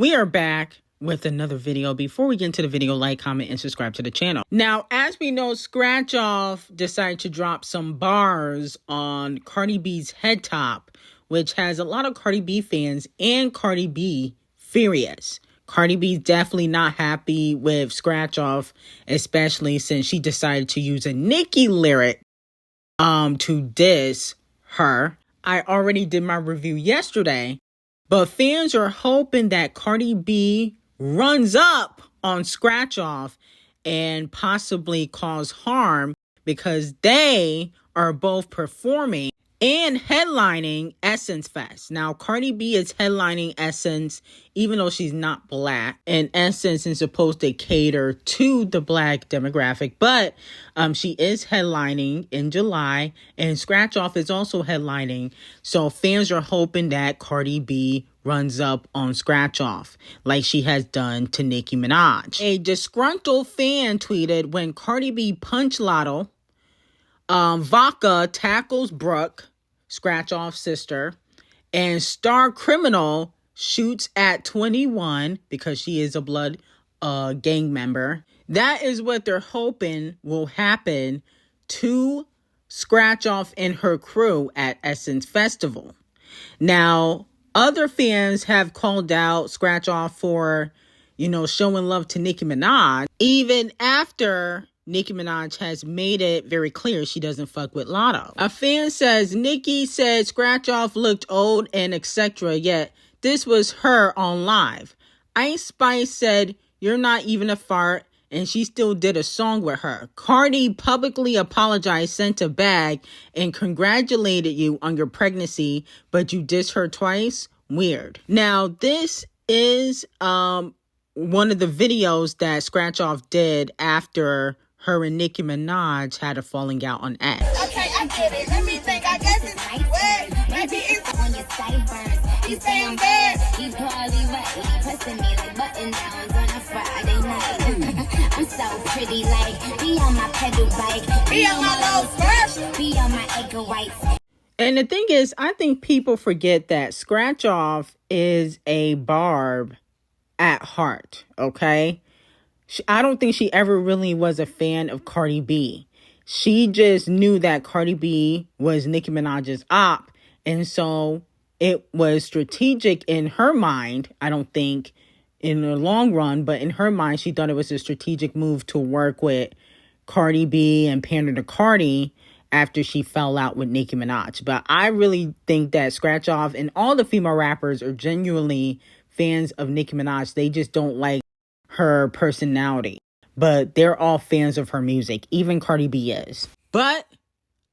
We are back with another video. Before we get into the video, like, comment, and subscribe to the channel. Now, as we know, Scratch Off decided to drop some bars on Cardi B's head top, which has a lot of Cardi B fans and Cardi B furious. Cardi B's definitely not happy with Scratch Off, especially since she decided to use a Nicki lyric to diss her. I already did my review yesterday, but fans are hoping that Cardi B runs up on Scratch Off and possibly cause harm because they are both performing and headlining Essence Fest. Now, Cardi B is headlining Essence, even though she's not black. And Essence is supposed to cater to the black demographic. But she is headlining in July. And Scratch Off is also headlining. So fans are hoping that Cardi B runs up on Scratch Off, like she has done to Nicki Minaj. A disgruntled fan tweeted, when Cardi B punched Latto, Vodka tackles Brooke, Scratch Off's sister, and Star Criminal shoots at 21 because she is a blood gang member. That is what they're hoping will happen to Scratch Off and her crew at Essence Festival. Now, other fans have called out Scratch Off for, showing love to Nicki Minaj, even after Nicki Minaj has made it very clear she doesn't fuck with Latto. A fan says, Nicki said Scratch Off looked old and etc., yet this was her on live. Ice Spice said, you're not even a fart, and she still did a song with her. Cardi publicly apologized, sent a bag, and congratulated you on your pregnancy, but you dissed her twice? Weird. Now, this is one of the videos that Scratch Off did after her and Nicki Minaj had a falling out on X. Okay, I get it. Let me think. I guess it's wet. Maybe it's on your sideburns. You say I'm bad. You probably right. Pressing me like button downs on a Friday night. I'm so pretty, like be on my pedal bike, be on my low skirt, be on my egg whites. And the thing is, I think people forget that Scratch Off is a barb at heart, okay? I don't think she ever really was a fan of Cardi B. She just knew that Cardi B was Nicki Minaj's op. And so it was strategic in her mind. I don't think in the long run, but in her mind, she thought it was a strategic move to work with Cardi B and pander to Cardi after she fell out with Nicki Minaj. But I really think that Scratch Off and all the female rappers are genuinely fans of Nicki Minaj. They just don't like her personality, but they're all fans of her music. Even Cardi B is. But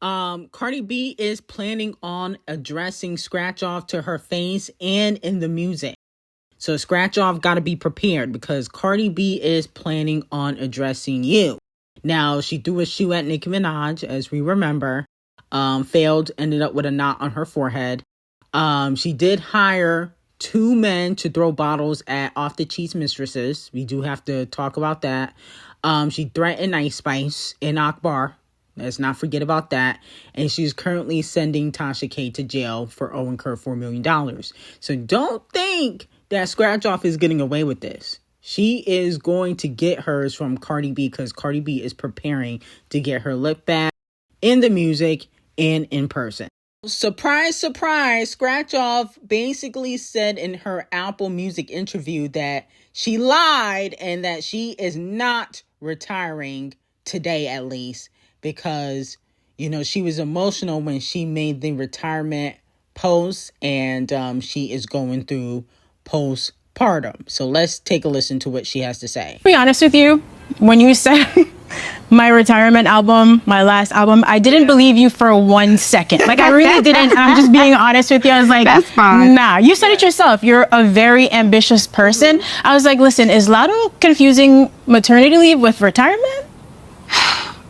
Cardi B is planning on addressing Scratch Off to her face and in the music. So Scratch Off got to be prepared because Cardi B is planning on addressing you. Now, she threw a shoe at Nicki Minaj, as we remember, failed, ended up with a knot on her forehead. She did hire 2 men to throw bottles at Off the Cheats mistresses. We do have to talk about that. She threatened Ice Spice and Akbar. Let's not forget about that. And she's currently sending Tasha K to jail for owing her $4 million. So don't think that Scratch Off is getting away with this. She is going to get hers from Cardi B because Cardi B is preparing to get her look back in the music and in person. Surprise, surprise, Scratch Off basically said in her Apple Music interview that she lied and that she is not retiring today, at least, because, she was emotional when she made the retirement post and she is going through postpartum. So let's take a listen to what she has to say. To be honest with you, when you said my retirement album, my last album, I didn't believe you for 1 second. Like, I really didn't. I'm just being honest with you. I was like, that's fine. Nah, you said it yourself. You're a very ambitious person. I was like, listen, is Latto confusing maternity leave with retirement?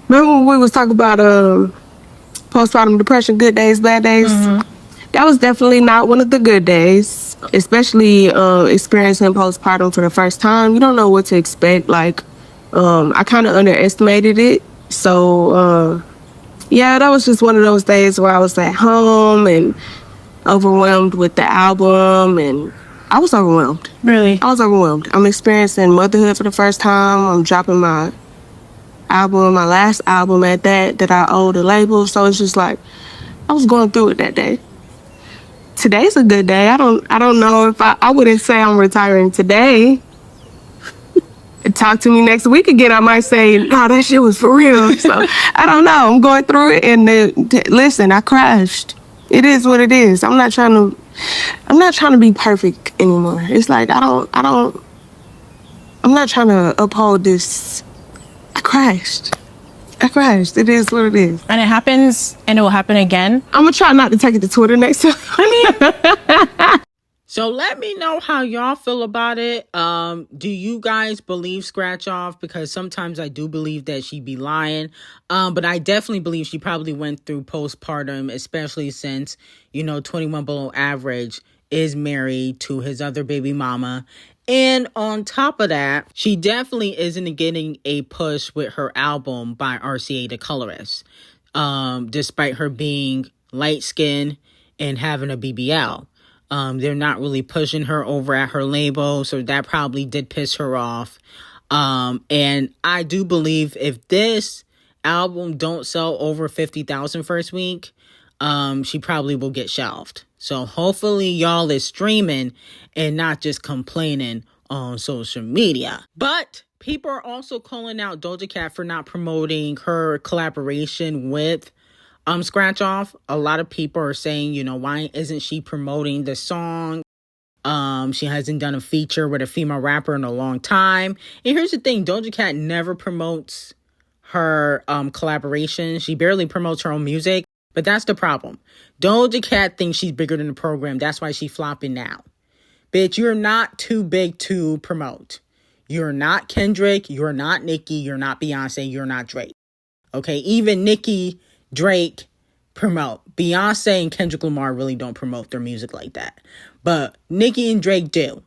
Remember when we was talking about postpartum depression, good days, bad days? That was definitely not one of the good days, especially experiencing postpartum for the first time. You don't know what to expect. Like, I kind of underestimated it. So, yeah, that was just one of those days where I was at home and overwhelmed with the album and I was overwhelmed. Really? I was overwhelmed. I'm experiencing motherhood for the first time. I'm dropping my album, my last album at that I owe the label. So it's just like, I was going through it that day. Today's a good day. I don't know if I wouldn't say I'm retiring today. Talk to me next week again, I might say, no, that shit was for real. So I don't know. I'm going through it, and listen, I crashed. It is what it is. I'm not trying to be perfect anymore. It's like I'm not trying to uphold this. I crashed. It is what it is. And it happens, and it will happen again. I'm gonna try not to take it to Twitter next time. So let me know how y'all feel about it. Do you guys believe Scratch Off? Because sometimes I do believe that she be lying. But I definitely believe she probably went through postpartum, especially since, 21 Below Average is married to his other baby mama. And on top of that, she definitely isn't getting a push with her album by RCA the Colorist. Despite her being light-skinned and having a BBL. They're not really pushing her over at her label, so that probably did piss her off. And I do believe if this album don't sell over 50,000 first week, she probably will get shelved. So hopefully y'all is streaming and not just complaining on social media. But people are also calling out Doja Cat for not promoting her collaboration with Scratch Off. A lot of people are saying, why isn't she promoting the song? She hasn't done a feature with a female rapper in a long time. And here's the thing, Doja Cat never promotes her collaboration. She barely promotes her own music, but that's the problem. Doja Cat thinks she's bigger than the program. That's why she's flopping now. Bitch, you're not too big to promote. You're not Kendrick, you're not Nicki, you're not Beyonce, you're not Drake. Okay, even Nicki, Drake promote. Beyonce and Kendrick Lamar really don't promote their music like that. But Nicki and Drake do.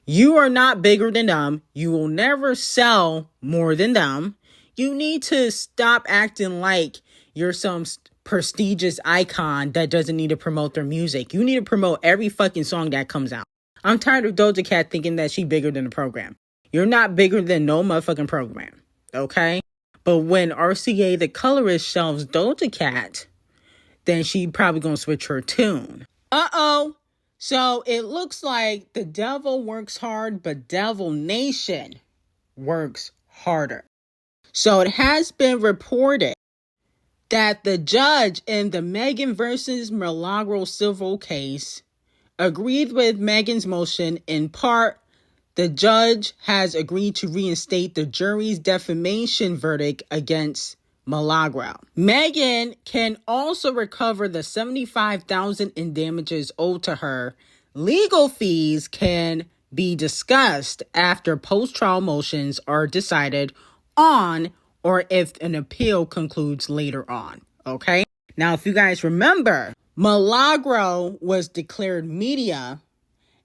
You are not bigger than them. You will never sell more than them. You need to stop acting like you're some prestigious icon that doesn't need to promote their music. You need to promote every fucking song that comes out. I'm tired of Doja Cat thinking that she's bigger than the program. You're not bigger than no motherfucking program. Okay? But when RCA the Colorist shelves Doja Cat, then she probably gonna switch her tune. Uh-oh. So it looks like the devil works hard, but Devil Nation works harder. So it has been reported that the judge in the Megan versus Milagro civil case agreed with Megan's motion. In part, the judge has agreed to reinstate the jury's defamation verdict against Milagro. Megan can also recover the $75,000 in damages owed to her. Legal fees can be discussed after post-trial motions are decided on or if an appeal concludes later on. Okay? Now, if you guys remember, Milagro was declared media,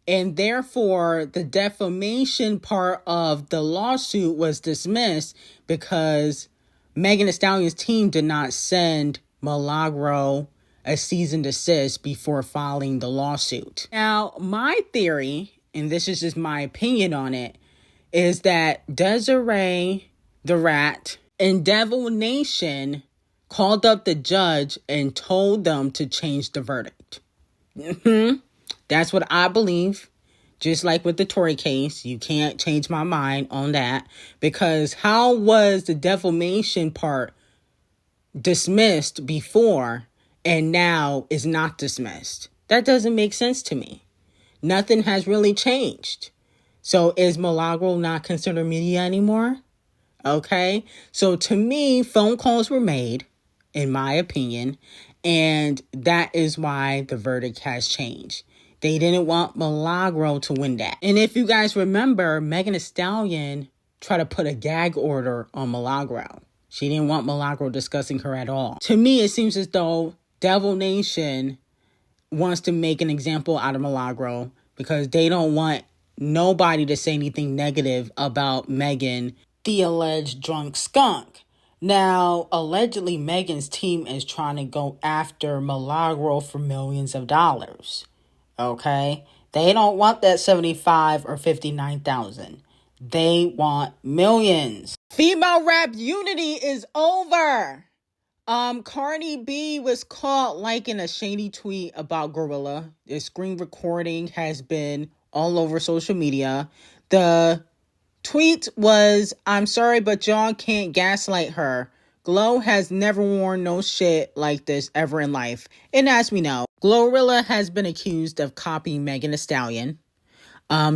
and therefore the defamation part of the lawsuit was dismissed because Megan Thee Stallion's team did not send Milagro a cease and desist before filing the lawsuit. Now, my theory, and this is just my opinion on it, is that Desiree the Rat and Devil Nation called up the judge and told them to change the verdict. That's what I believe. Just like with the Tory case, you can't change my mind on that. Because how was the defamation part dismissed before and now is not dismissed? That doesn't make sense to me. Nothing has really changed. So is Milagro not considered media anymore? Okay. So to me, phone calls were made, in my opinion, and that is why the verdict has changed. They didn't want Milagro to win that. And if you guys remember, Megan Thee Stallion tried to put a gag order on Milagro. She didn't want Milagro discussing her at all. To me, it seems as though Devil Nation wants to make an example out of Milagro because they don't want nobody to say anything negative about Megan, the alleged drunk skunk. Now, allegedly, Megan's team is trying to go after Milagro for millions of dollars. Okay? They don't want that 75 or 59,000. They want millions. Female rap unity is over. Cardi B was caught liking a shady tweet about Gorilla. The screen recording has been all over social media. The tweet was, "I'm sorry, but y'all can't gaslight her. Glow has never worn no shit like this ever in life." And as we know, Glorilla has been accused of copying Megan Thee Stallion.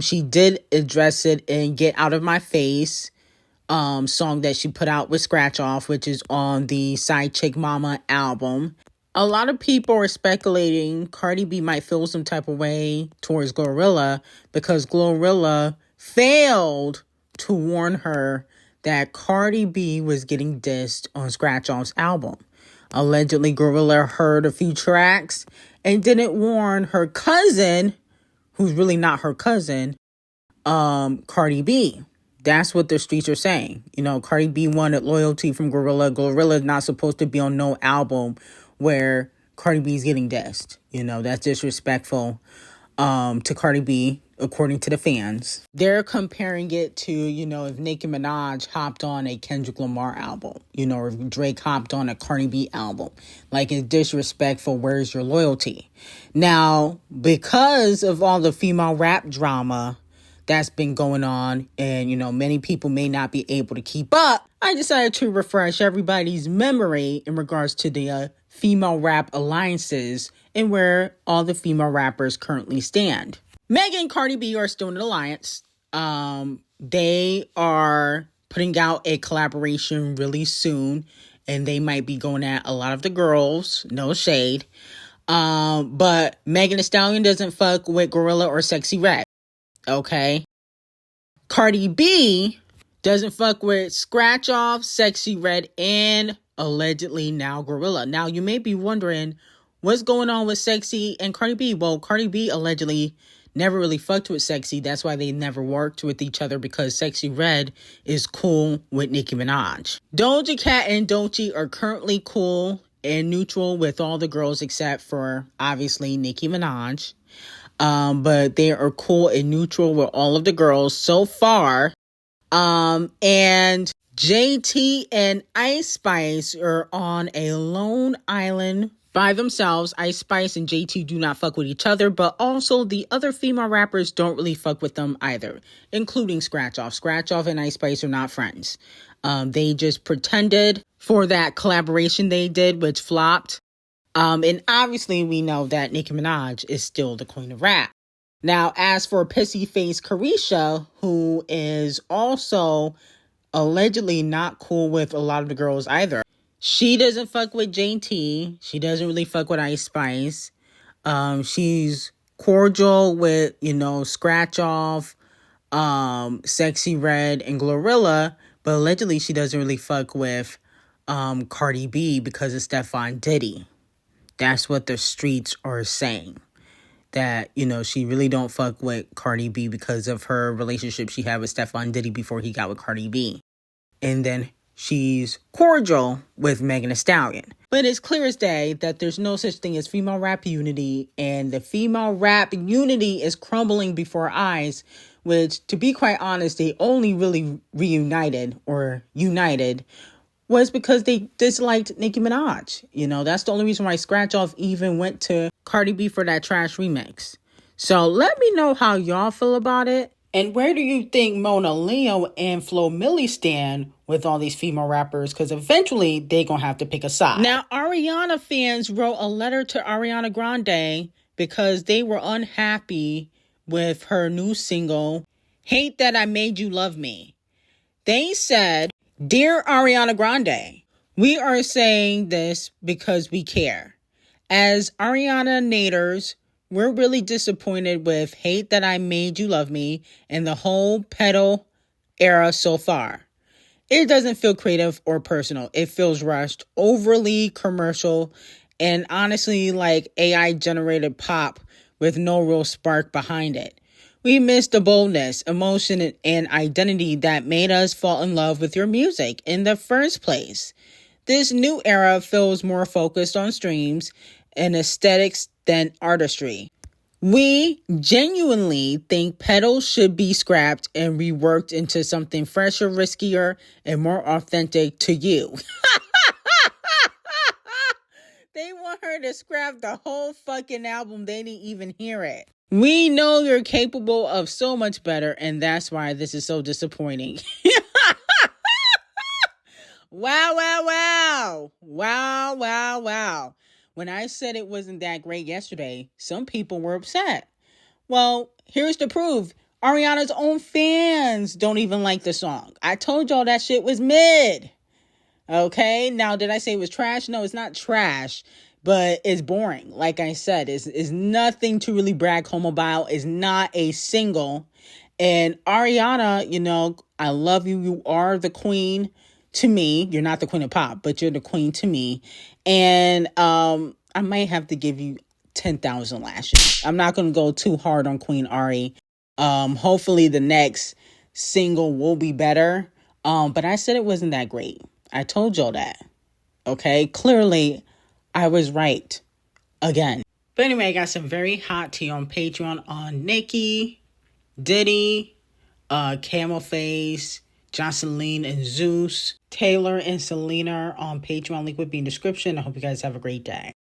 She did address it in Get Out of My Face song that she put out with Scratch Off, which is on the Side Chick Mama album. A lot of people are speculating Cardi B might feel some type of way towards Glorilla because Glorilla failed to warn her that Cardi B was getting dissed on Scratch Off's album. Allegedly, Glorilla heard a few tracks and didn't warn her cousin, who's really not her cousin, Cardi B. That's what the streets are saying. You know, Cardi B wanted loyalty from Glorilla. Glorilla's not supposed to be on no album where Cardi B's getting dissed. You know, that's disrespectful to Cardi B, according to the fans. They're comparing it to, you know, if Nicki Minaj hopped on a Kendrick Lamar album, you know, or if Drake hopped on a Cardi B album. Like, it's disrespectful. Where's your loyalty? Now, because of all the female rap drama that's been going on, and, you know, many people may not be able to keep up, I decided to refresh everybody's memory in regards to the female rap alliances and where all the female rappers currently stand. Megan and Cardi B are still in an alliance. They are putting out a collaboration really soon, and they might be going at a lot of the girls. No shade. But Megan Thee Stallion doesn't fuck with Gorilla or Sexy Red. Okay. Cardi B doesn't fuck with Scratch Off, Sexy Red, and allegedly now Gorilla. Now, you may be wondering what's going on with Sexy and Cardi B. Well, Cardi B allegedly never really fucked with Sexy. That's why they never worked with each other, because Sexy Red is cool with Nicki Minaj. Doja Cat and D0JA are currently cool and neutral with all the girls except for, obviously, Nicki Minaj. But they are cool and neutral with all of the girls so far. And JT and Ice Spice are on a lone island by themselves. Ice Spice and JT do not fuck with each other, but also the other female rappers don't really fuck with them either, including Scratch Off. Scratch Off and Ice Spice are not friends. They just pretended for that collaboration they did, which flopped. And obviously we know that Nicki Minaj is still the queen of rap. Now, as for Pissy Face Carisha, who is also allegedly not cool with a lot of the girls either. She doesn't fuck with JT. She doesn't really fuck with Ice Spice. She's cordial with, you know, Scratch Off, Sexy Red, and Glorilla. But allegedly she doesn't really fuck with Cardi B because of Stephon Diddy. That's what the streets are saying. That, you know, she really don't fuck with Cardi B because of her relationship she had with Stephon Diddy before he got with Cardi B. And then she's cordial with Megan Thee Stallion. But it's clear as day that there's no such thing as female rap unity. And the female rap unity is crumbling before our eyes. Which, to be quite honest, they only really reunited or united was because they disliked Nicki Minaj. You know, that's the only reason why Scratch Off even went to Cardi B for that trash remix. So let me know how y'all feel about it. And where do you think Mona Leo and Flo Milli stand with all these female rappers? Because eventually they gonna have to pick a side. Now, Ariana fans wrote a letter to Ariana Grande because they were unhappy with her new single, Hate That I Made You Love Me. They said, "Dear Ariana Grande, we are saying this because we care. As Ariana Naders, we're really disappointed with Hate That I Made You Love Me and the whole pedal era so far. It doesn't feel creative or personal. It feels rushed, overly commercial, and honestly like AI generated pop with no real spark behind it. We miss the boldness, emotion, and identity that made us fall in love with your music in the first place. This new era feels more focused on streams and aesthetics than artistry. We genuinely think pedals should be scrapped and reworked into something fresher, riskier, and more authentic to you. They want her to scrap the whole fucking album. They didn't even hear it. We know you're capable of so much better, and that's why this is so disappointing. Wow, wow, wow. Wow, wow, wow. When I said it wasn't that great yesterday, some people were upset. Well, here's the proof. Ariana's own fans don't even like the song. I told y'all that shit was mid. Okay? Now, did I say it was trash? No, it's not trash, but it's boring. Like I said, it's nothing to really brag home about. It's not a single. And Ariana, you know, I love you. You are the queen to me. You're not the queen of pop, but you're the queen to me. And I might have to give you 10,000 lashes. I'm not going to go too hard on Queen Ari. Hopefully the next single will be better. But I said it wasn't that great. I told y'all that. Okay? Clearly, I was right. Again. But anyway, I got some very hot tea on Patreon on Nicki, Diddy, Camel Face, Jocelyn and Zeus, Taylor and Selena on Patreon. Link would be in the description. I hope you guys have a great day.